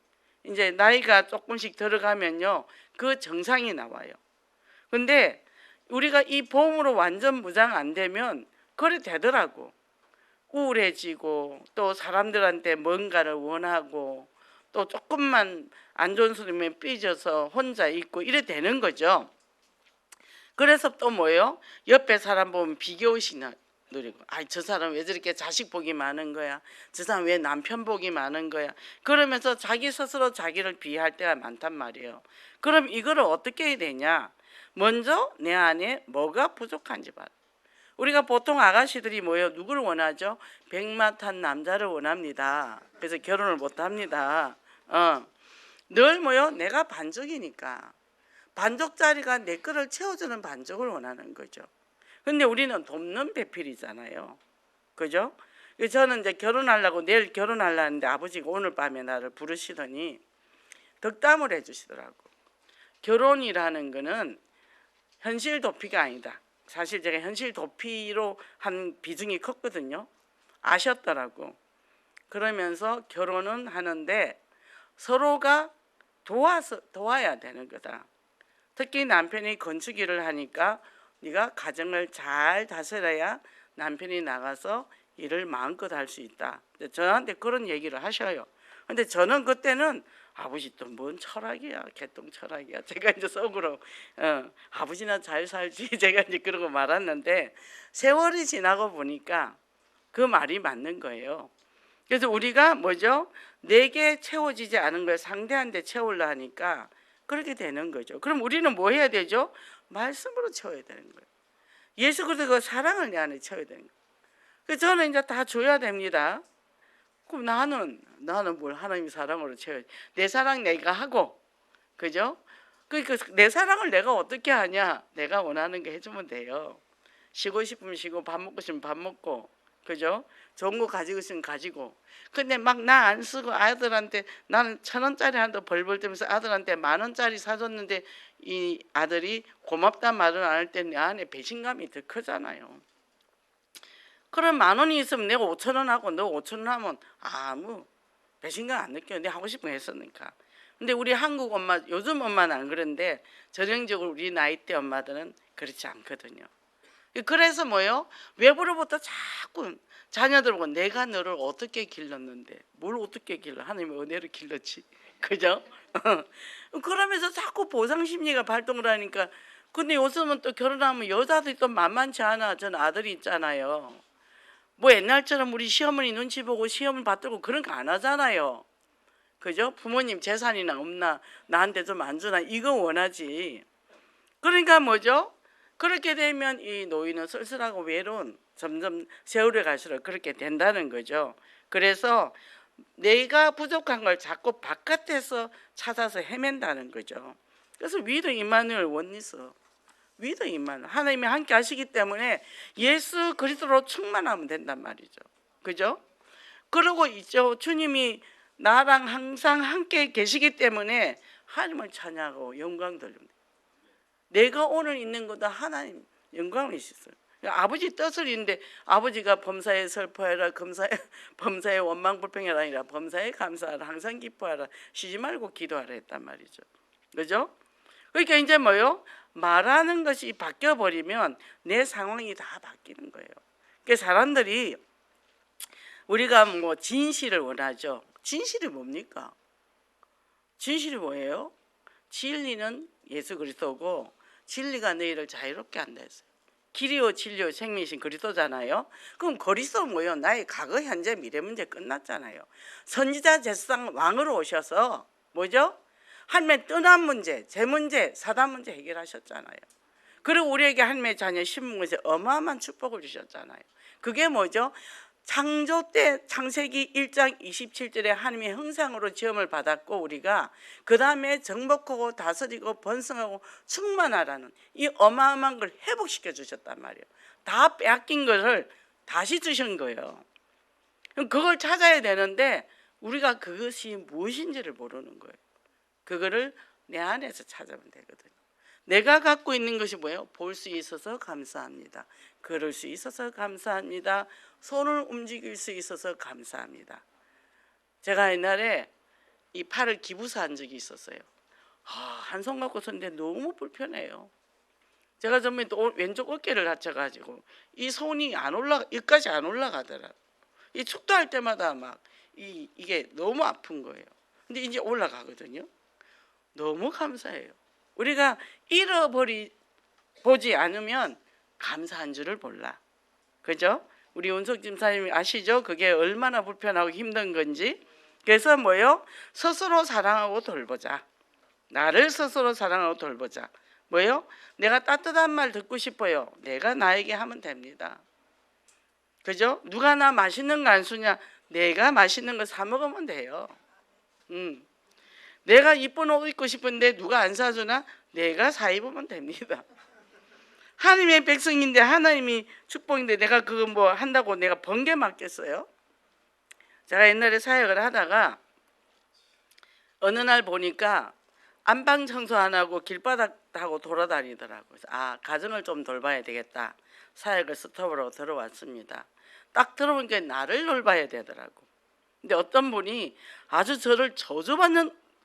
이제 나이가 조금씩 들어가면요 그 증상이 나와요. 근데 우리가 이 보험으로 완전 무장 안 되면 그래 되더라고. 우울해지고 또 사람들한테 뭔가를 원하고 또 조금만 안 좋은 소리면 삐져서 혼자 있고 이래 되는 거죠. 그래서 또 뭐예요? 옆에 사람 보면 비교의식 누리고 저 사람 왜 저렇게 자식 복이 많은 거야? 저 사람 왜 남편 복이 많은 거야? 그러면서 자기 스스로 자기를 비하할 때가 많단 말이에요. 그럼 이거를 어떻게 해야 되냐? 먼저 내 안에 뭐가 부족한지 봐라. 우리가 보통 아가씨들이 뭐예요? 누구를 원하죠? 백마탄 남자를 원합니다. 그래서 결혼을 못 합니다. 늘 뭐요? 내가 반적이니까 반적짜리가 내 거를 채워주는 반적을 원하는 거죠. 근데 우리는 돕는 배필이잖아요. 그죠? 저는 이제 결혼하려고 내일 결혼하려는데 아버지가 오늘 밤에 나를 부르시더니 덕담을 해주시더라고. 결혼이라는 거는 현실 도피가 아니다. 사실 제가 현실 도피로 한 비중이 컸거든요. 아셨더라고. 그러면서 결혼은 하는데 서로가 도와야 되는 거다. 특히 남편이 건축 일을 하니까 네가 가정을 잘 다스려야 남편이 나가서 일을 마음껏 할 수 있다. 저한테 그런 얘기를 하셔요. 근데 저는 그때는 아버지 또 뭔 철학이야, 개똥 철학이야. 제가 이제 속으로 아버지나 잘 살지 제가 이제 그러고 말았는데 세월이 지나고 보니까 그 말이 맞는 거예요. 그래서 우리가 뭐죠? 내게 채워지지 않은 걸 상대한테 채우려 하니까 그렇게 되는 거죠. 그럼 우리는 뭐 해야 되죠? 말씀으로 채워야 되는 거예요. 예수 그리스도가 사랑을 내 안에 채워야 되는 거예요. 그래서 저는 이제 다 줘야 됩니다. 그럼 나는 뭘 하나님 사랑으로 채워야지. 내 사랑 내가 하고, 그죠? 그러니까 내 사랑을 내가 어떻게 하냐? 내가 원하는 게 해주면 돼요. 쉬고 싶으면 쉬고 밥 먹고 싶으면 밥 먹고, 그죠? 좋은 거 가지고 있으면 가지고. 근데 막 나 안 쓰고 아들한테 나는 1,000원짜리 한다 벌벌 떨면서 아들한테 10,000원짜리 사줬는데 이 아들이 고맙다 말을 안 할 때 내 안에 배신감이 더 크잖아요. 그럼 10,000원이 있으면 내가 5,000원 하고 너 5,000원 하면 아무 배신감 안 느껴요. 내가 하고 싶은 거 했으니까. 근데 우리 한국 엄마, 요즘 엄마는 안 그런데 전형적으로 우리 나이대 엄마들은 그렇지 않거든요. 그래서 뭐요? 외부로부터 자꾸 자녀들 보고 내가 너를 어떻게 길렀는데 뭘 어떻게 길러? 하나님의 은혜로 길렀지. 그죠? 그러면서 자꾸 보상 심리가 발동을 하니까 근데 요즘은 또 결혼하면 여자들이 또 만만치 않아. 전 아들이 있잖아요. 뭐 옛날처럼 우리 시어머니 눈치 보고 시험을 받들고 그런 거 안 하잖아요. 그죠? 부모님 재산이나 없나 나한테 좀 안 주나 이거 원하지. 그러니까 뭐죠? 그렇게 되면 이 노인은 쓸쓸하고 외로운, 점점 세월이 갈수록 그렇게 된다는 거죠. 그래서 내가 부족한 걸 자꾸 바깥에서 찾아서 헤맨다는 거죠. 그래서 위도 임마누엘 원리스, 위도 임마누엘, 하나님이 함께 하시기 때문에 예수 그리스도로 충만하면 된단 말이죠. 그죠? 그러고 있죠. 주님이 나랑 항상 함께 계시기 때문에 하나님을 찬양하고 영광 돌립니다. 내가 오늘 있는 것도 하나님 영광을 있었어요. 아버지 뜻을 있는데 아버지가 범사에 슬퍼해라, 범사에 원망불평해라 아니라 범사에 감사하라, 항상 기뻐하라, 쉬지 말고 기도하라 했단 말이죠. 그죠? 그러니까 이제 뭐요? 말하는 것이 바뀌어 버리면 내 상황이 다 바뀌는 거예요. 그러니까 사람들이 우리가 뭐 진실을 원하죠. 진실이 뭡니까? 진실이 뭐예요? 진리는 예수 그리스도고 진리가 너희를 자유롭게 한다 했어요. 길이요 진리요 생명이신 그리스도잖아요. 그럼 그리스도는 뭐예요? 나의 과거 현재 미래 문제 끝났잖아요. 선지자 제사장 왕으로 오셔서 뭐죠? 하나님의 떠난 문제, 제 문제, 사단 문제 해결하셨잖아요. 그리고 우리에게 하나님의 자녀 신분에서 어마어마한 축복을 주셨잖아요. 그게 뭐죠? 창조 때 창세기 1장 27절에 하나님의 형상으로 지음을 받았고 우리가 그 다음에 정복하고 다스리고 번성하고 충만하라는 이 어마어마한 걸 회복시켜 주셨단 말이에요. 다 빼앗긴 것을 다시 주신 거예요. 그걸 찾아야 되는데 우리가 그것이 무엇인지를 모르는 거예요. 그거를 내 안에서 찾아보면 되거든요. 내가 갖고 있는 것이 뭐예요? 볼 수 있어서 감사합니다. 걸을 수 있어서 감사합니다. 손을 움직일 수 있어서 감사합니다. 제가 옛날에 이 팔을 기부사한 적이 있었어요. 한 손 갖고 섰는데 너무 불편해요. 제가 전에 또 왼쪽 어깨를 다쳐가지고 이 손이 여기까지 안 올라가더라고요. 이 축도할 때마다 막 이게 너무 아픈 거예요. 근데 이제 올라가거든요. 너무 감사해요. 우리가 보지 않으면 감사한 줄을 몰라. 그죠? 우리 운석 집사님이 아시죠? 그게 얼마나 불편하고 힘든 건지. 그래서 뭐요? 스스로 사랑하고 돌보자. 나를 스스로 사랑하고 돌보자. 뭐요? 내가 따뜻한 말 듣고 싶어요. 내가 나에게 하면 됩니다. 그죠? 누가 나 맛있는 거 안 주냐? 내가 맛있는 거 사 먹으면 돼요. 내가 이쁜 옷 입고 싶은데 누가 안 사주나? 내가 사 입으면 됩니다. 하나님의 백성인데 하나님이 축복인데 내가 그거 뭐 한다고 내가 번개 맞겠어요? 제가 옛날에 사역을 하다가 어느 날 보니까 안방 청소 안 하고 길바닥 타고 돌아다니더라고요. 가정을 좀 돌봐야 되겠다. 사역을 스톱으로 들어왔습니다. 딱 들어보니까 나를 돌봐야 되더라고. 근데 어떤 분이 아주 저를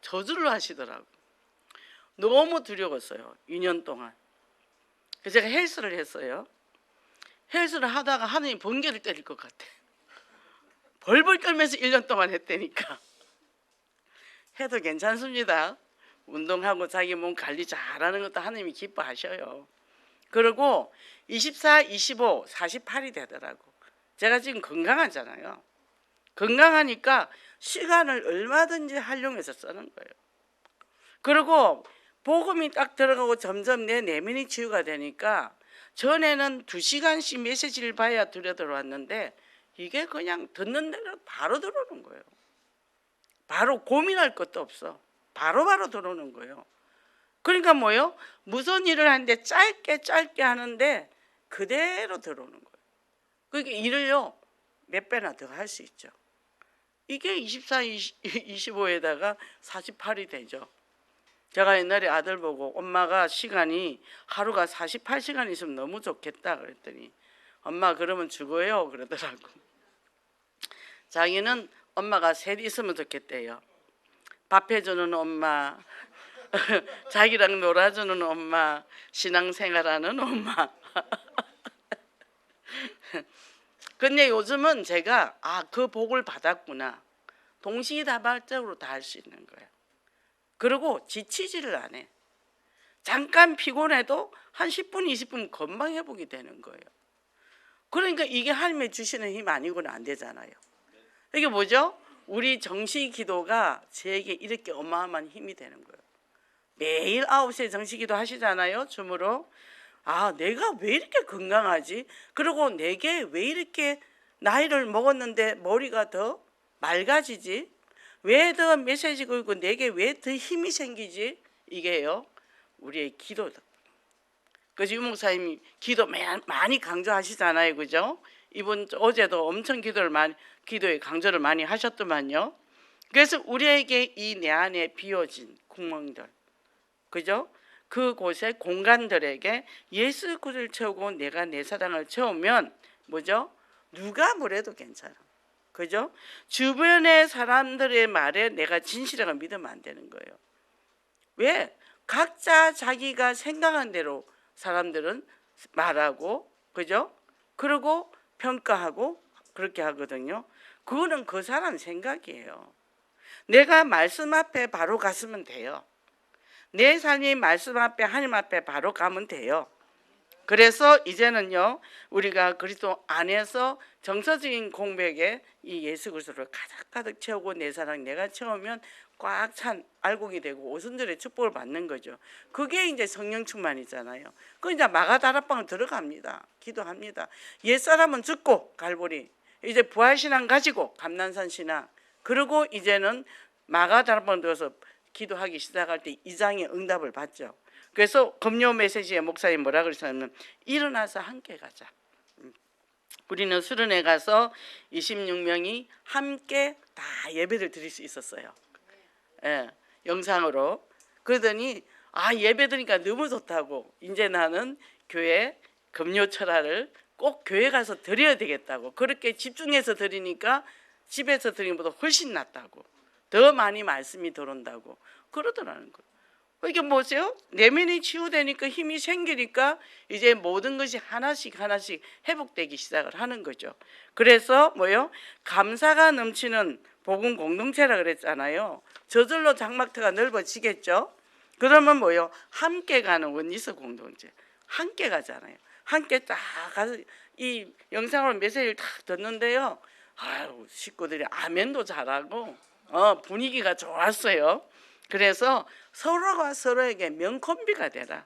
저주를 하시더라고. 너무 두려웠어요. 2년 동안. 그래서 제가 헬스를 했어요. 헬스를 하다가 하나님 번개를 때릴 것 같아. 벌벌 떨면서 1년 동안 했다니까. 해도 괜찮습니다. 운동하고 자기 몸 관리 잘하는 것도 하나님이 기뻐하셔요. 그리고 24, 25, 48이 되더라고. 제가 지금 건강하잖아요. 건강하니까 시간을 얼마든지 활용해서 쓰는 거예요. 그리고 복음이 딱 들어가고 점점 내 내면이 치유가 되니까 전에는 2시간씩 메시지를 봐야 들어왔는데 이게 그냥 듣는 대로 바로 들어오는 거예요. 바로 고민할 것도 없어. 바로 들어오는 거예요. 그러니까 뭐예요? 무슨 일을 하는데 짧게 하는데 그대로 들어오는 거예요. 그러니까 일을요 몇 배나 더 할 수 있죠. 이게 24, 25에다가 48이 되죠. 제가 옛날에 아들 보고 엄마가 시간이 하루가 48시간 있으면 너무 좋겠다 그랬더니 엄마 그러면 죽어요 그러더라고. 자기는 엄마가 셋 있으면 좋겠대요. 밥 해주는 엄마, 자기랑 놀아주는 엄마, 신앙생활하는 엄마. 근데 요즘은 제가 그 복을 받았구나. 동시다발적으로 다 할 수 있는 거예요. 그리고 지치지를 안 해. 잠깐 피곤해도 한 10분, 20분 금방 회복이 되는 거예요. 그러니까 이게 하나님의 주시는 힘 아니고는 안 되잖아요. 이게 뭐죠? 우리 정시 기도가 저에게 이렇게 어마어마한 힘이 되는 거예요. 매일 9시에 정시기도 하시잖아요. 줌으로. 아, 내가 왜 이렇게 건강하지? 그리고 내게 왜 이렇게 나이를 먹었는데 머리가 더 맑아지지? 왜 더 메시지가 있고 내게 왜 더 힘이 생기지? 이게요, 우리의 기도다. 그래서 유목사님이 기도 많이 강조하시잖아요. 그죠? 이번 어제도 엄청 기도에 강조를 많이 하셨더만요. 그래서 우리에게 이 내 안에 비워진 구멍들, 그죠? 그곳의 공간들에게 예수 그리스도를 채우고 내가 내 사랑을 채우면 뭐죠? 누가 뭐래도 괜찮아. 그죠? 주변의 사람들의 말에 내가 진실하게 믿으면 안 되는 거예요. 왜? 각자 자기가 생각한 대로 사람들은 말하고, 그죠? 그리고 평가하고 그렇게 하거든요. 그거는 그 사람 생각이에요. 내가 말씀 앞에 바로 갔으면 돼요. 내 삶이 말씀 앞에, 하나님 앞에 바로 가면 돼요. 그래서 이제는요, 우리가 그리스도 안에서 정서적인 공백에 이 예수 그리스도를 가득가득 채우고 내 사랑 내가 채우면 꽉 찬 알곡이 되고 오순절의 축복을 받는 거죠. 그게 이제 성령 충만이잖아요. 그 이제 마가다락방을 들어갑니다. 기도합니다. 옛사람은 죽고 갈보리, 이제 부활신앙 가지고 감난산 신앙, 그리고 이제는 마가다락방 들어서 기도하기 시작할 때 이 장의 응답을 받죠. 그래서 금요 메시지에 목사님 뭐라 그러셨냐면 일어나서 함께 가자. 우리는 수련회 가서 26명이 함께 다 예배를 드릴 수 있었어요. 예, 영상으로. 그러더니 예배 드리니까 너무 좋다고, 이제 나는 교회 금요 철화를 꼭 교회 가서 드려야 되겠다고, 그렇게 집중해서 드리니까 집에서 드리는 것보다 훨씬 낫다고, 더 많이 말씀이 들어온다고 그러더라는 거예요. 이게 뭐세요? 내면이 치유되니까 힘이 생기니까 이제 모든 것이 하나씩 회복되기 시작을 하는 거죠. 그래서 뭐요? 감사가 넘치는 복음 공동체라 그랬잖아요. 저절로 장막터가 넓어지겠죠. 그러면 뭐요? 함께 가는 원리스 공동체, 함께 가잖아요. 함께 딱 가서 이 영상으로 메시지를 딱 듣는데요, 식구들이 아멘도 잘하고 분위기가 좋았어요. 그래서 서로가 서로에게 명콤비가 되라.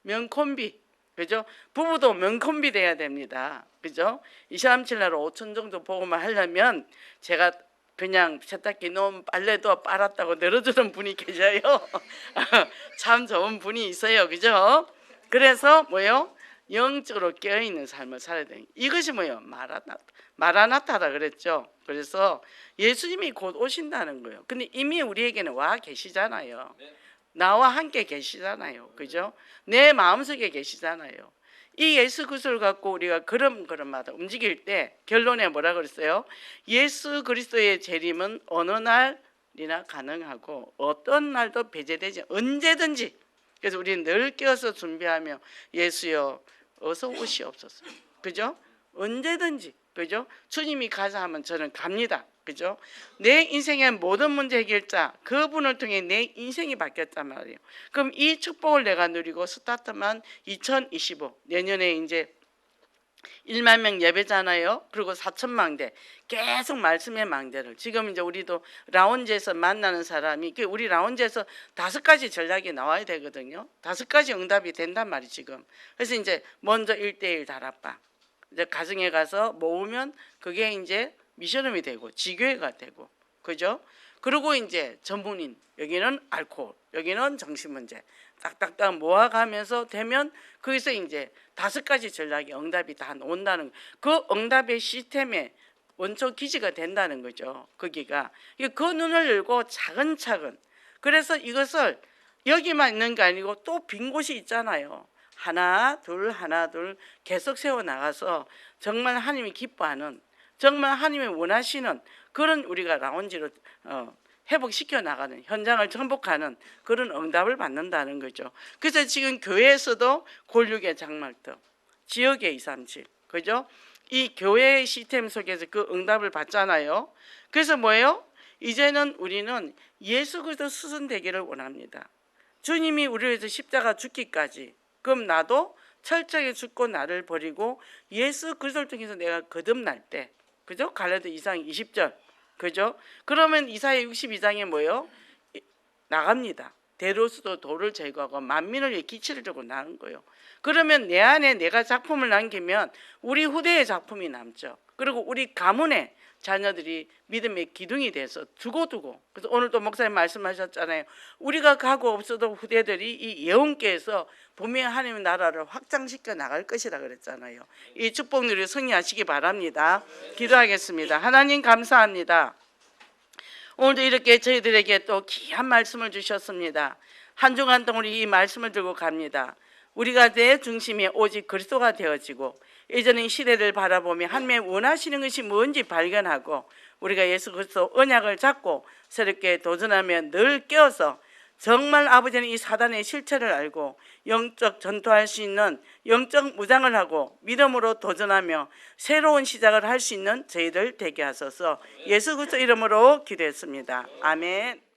명콤비, 그죠? 부부도 명콤비 돼야 됩니다. 그죠? 237나로 5천 정도 보고만 하려면 제가 그냥 세탁기 놓은 빨래도 빨았다고 늘어주는 분이 계셔요. 참 좋은 분이 있어요. 그죠? 그래서 뭐요? 영적으로 깨어있는 삶을 살아야 돼요. 이것이 뭐예요? 마라나타라 그랬죠. 그래서 예수님이 곧 오신다는 거예요. 근데 이미 우리에게는 와 계시잖아요. 나와 함께 계시잖아요. 그죠? 내 마음속에 계시잖아요. 이 예수 그리스도를 갖고 우리가 걸음마다 움직일 때 결론에 뭐라 그랬어요? 예수 그리스도의 재림은 어느 날이나 가능하고 어떤 날도 배제되지, 언제든지. 그래서 우리는 늘 깨어서 준비하며 예수여 어서 오시옵소서. 그죠? 언제든지. 그죠? 주님이 가자 하면 저는 갑니다. 그죠? 내 인생의 모든 문제 해결자, 그분을 통해 내 인생이 바뀌었단 말이에요. 그럼 이 축복을 내가 누리고 스타트만 2025 내년에 이제 1만 명 예배잖아요. 그리고 4천망대, 계속 말씀의 망대를. 지금 이제 우리도 라운지에서 만나는 사람이, 우리 라운지에서 5가지 전략이 나와야 되거든요. 5가지 응답이 된단 말이 지금. 그래서 이제 먼저 1대1 다락방, 이제 가정에 가서 모으면 그게 이제 미션홈이 되고 지교회가 되고, 그죠? 그리고 이제 전문인, 여기는 알코올, 여기는 정신문제, 딱딱딱 모아가면서 되면 거기서 이제 5가지 전략이 응답이 다 온다는, 그 응답의 시스템의 원초 기지가 된다는 거죠. 거기가 그 눈을 열고 차근차근. 그래서 이것을 여기만 있는 게 아니고 또 빈 곳이 있잖아요. 하나 둘 계속 세워 나가서 정말 하나님이 기뻐하는, 정말 하나님이 원하시는 그런 우리가 라운지로 회복시켜 나가는, 현장을 정복하는 그런 응답을 받는다는 거죠. 그래서 지금 교회에서도 골육의 장막터, 지역의 237, 그죠? 이 교회의 시스템 속에서 그 응답을 받잖아요. 그래서 뭐예요? 이제는 우리는 예수 그리스도 수순되기를 원합니다. 주님이 우리를 위해서 십자가 죽기까지, 그럼 나도 철저하게 죽고 나를 버리고 예수 그리스도를 통해서 내가 거듭날 때, 그죠? 갈라디아 2장 20절, 그죠? 그러면 이사야 62장에 뭐예요? 나갑니다. 대로수도 돌을 제거하고 만민을 위해 기치를 들고 나는 거예요. 그러면 내 안에 내가 작품을 남기면 우리 후대의 작품이 남죠. 그리고 우리 가문에 자녀들이 믿음의 기둥이 돼서 두고두고. 그래서 오늘도 목사님 말씀하셨잖아요. 우리가 가고 없어도 후대들이 이 예언께서 분명히 하나님의 나라를 확장시켜 나갈 것이라 그랬잖아요. 이 축복 누리 승리하시기 바랍니다. 기도하겠습니다. 하나님 감사합니다. 오늘도 이렇게 저희들에게 또 귀한 말씀을 주셨습니다. 한 주간 동안 우리 이 말씀을 들고 갑니다. 우리가 내 중심에 오직 그리스도가 되어지고 예전의 시대를 바라보며 하나님의 원하시는 것이 뭔지 발견하고 우리가 예수 그리스도 언약을 잡고 새롭게 도전하며 늘 깨어서 정말 아버지는 이 사단의 실체를 알고 영적 전투할 수 있는 영적 무장을 하고 믿음으로 도전하며 새로운 시작을 할 수 있는 저희들 되게 하소서. 예수 그리스도 이름으로 기도했습니다. 아멘.